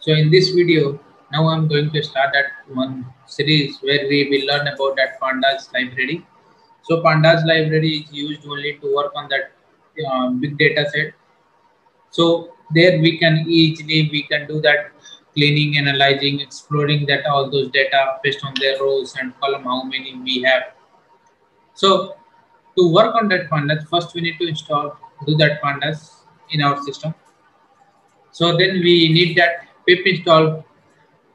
So in this video, now I'm going to start that one series where we will learn about that pandas library. So pandas library is used only to work on that big data set. So there we can do that cleaning, analyzing, exploring that all those data based on their rows and column how many we have. So to work on that pandas, first we need to do that pandas in our system. So then we need that pip install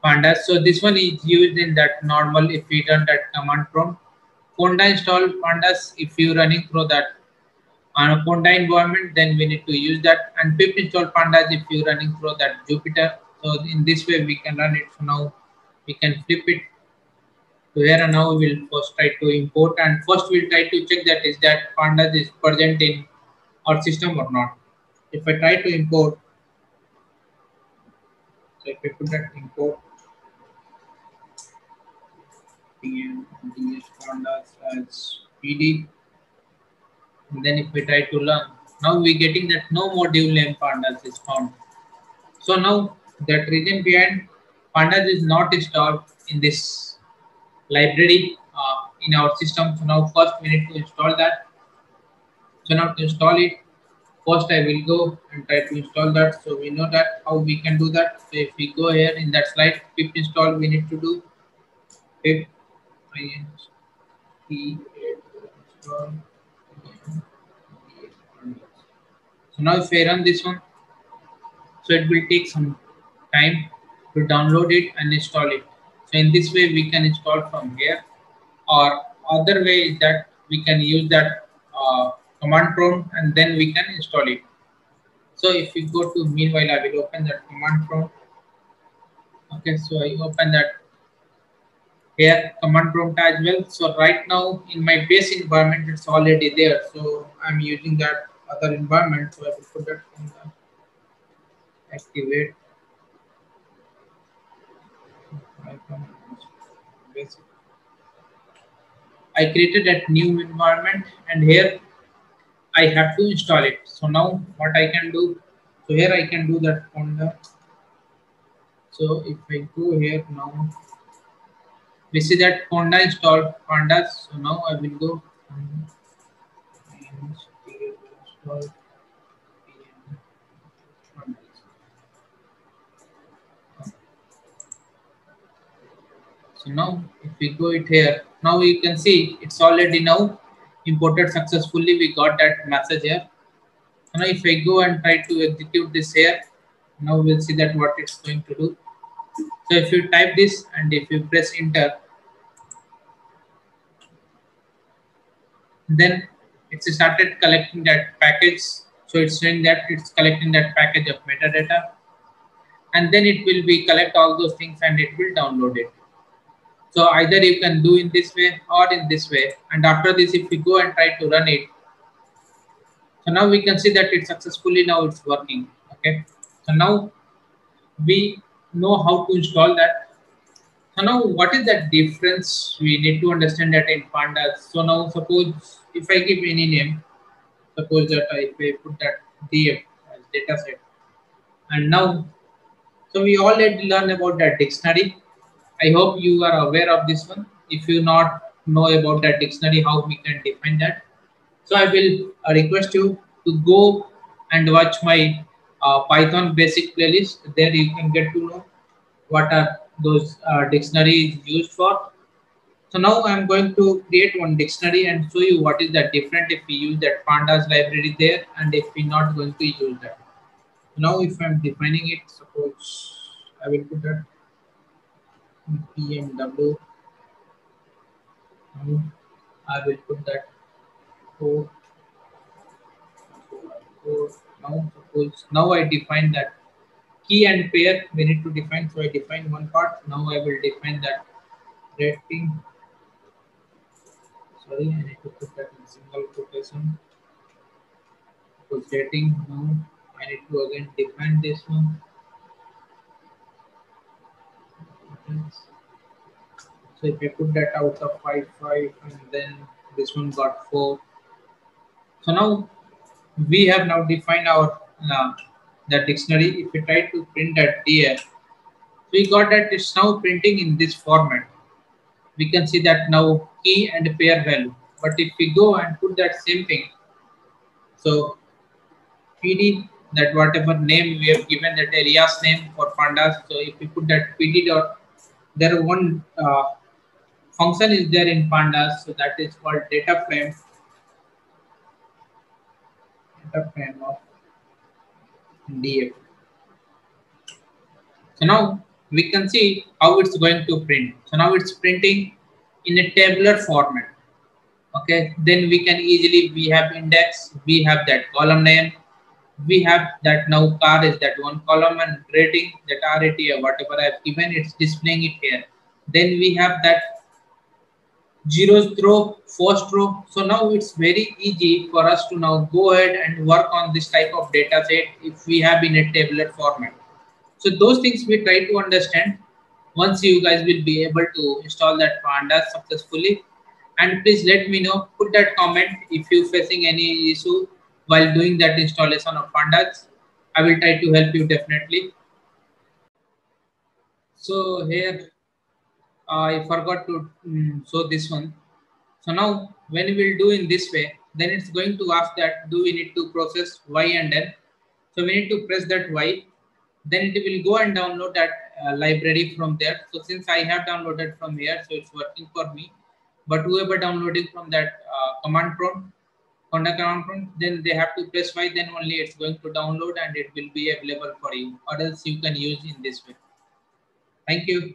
pandas. So this one is used in that normal if we run that command prompt. Conda install pandas if you running through that on a Conda environment, then we need to use that. And pip install pandas if you running through that Jupyter. So in this way we can run it. So now we can flip it to here, and now we will first try to import, and first we'll try to check that is that pandas is present in our system or not. If I try to import, so if I put that import pm ds pandas as pd, and then if we try to learn, now we're getting that no module name pandas is found. So now that reason behind pandas is not installed in this library in our system. So now first we need to install that. So now to install it, first I will go and try to install that. So we know that how we can do that. So if we go here in that slide pip install, we need to do pip install. So now if I run this one, so it will take some time to download it and install it. So in this way we can install from here, or other way is that we can use that command prompt and then we can install it. So if we go to, meanwhile I will open that command prompt. Okay, so I open that here command prompt as well. So right now in my base environment it's already there, so I'm using that other environment. So I will put that in the activate icon. Basic. I created that new environment, and here I have to install it. So now what I can do, so here I can do that on the, so if I go here now, we see that Conda installed pandas. So now I will go install pandas. So now if we go it here, now you can see it's already now imported successfully. We got that message here. So now if I go and try to execute this here, now we'll see that what it's going to do. So if you type this and if you press enter, then it's started collecting that package. So it's saying that it's collecting that package of metadata, and then it will be collect all those things and it will download it. So either you can do in this way or in this way. And after this, if we go and try to run it, so now we can see that it successfully now it's working. Okay. So now we know how to install that. So now what is that difference? We need to understand that in pandas. So now suppose if I give any name, suppose that if I put that df as data set, and now, so we already learned about that dictionary. I hope you are aware of this one. If you not know about that dictionary, how we can define that. So I will request you to go and watch my Python basic playlist. There you can get to know what are those dictionaries used for. So now I'm going to create one dictionary and show you what is the different if we use that pandas library there and if we're not going to use that. Now if I'm defining it, suppose I will put that PMW. I will put that code. Now suppose now I define that key and pair we need to define. So I define one part. Now I will define that rating. Sorry, I need to put that in single quotation. Because rating now I need to again define this one. Okay. So if I put that out of 5 and then this one got 4. So now we have now defined our the dictionary. If we try to print that here, We got that it's now printing in this format. We can see that now key and pair value. But if we go and put that same thing, so PD, that whatever name we have given that alias name for pandas. So if we put that PD dot, there one function is there in pandas, so that is called data frame of df. So now we can see how it's going to print. So now it's printing in a tabular format. Okay, then we can easily, we have index, we have that column name, we have that now car is that one column and rating that RATA whatever I've given, it's displaying it here. Then we have that zeroth row, first row. So now it's very easy for us to now go ahead and work on this type of data set if we have in a tabular format. So those things we try to understand. Once you guys will be able to install that pandas successfully, and please let me know, put that comment if you facing any issue while doing that installation of pandas. I will try to help you definitely. So here I forgot to show this one. So now when we will do in this way, then it's going to ask that do we need to process Y and N. So we need to press that Y. Then it will go and download that library from there. So since I have downloaded from here, so it's working for me. But whoever downloading from that command prompt, contact command prompt, then they have to press Y. Then only it's going to download and it will be available for you. Or else you can use in this way. Thank you.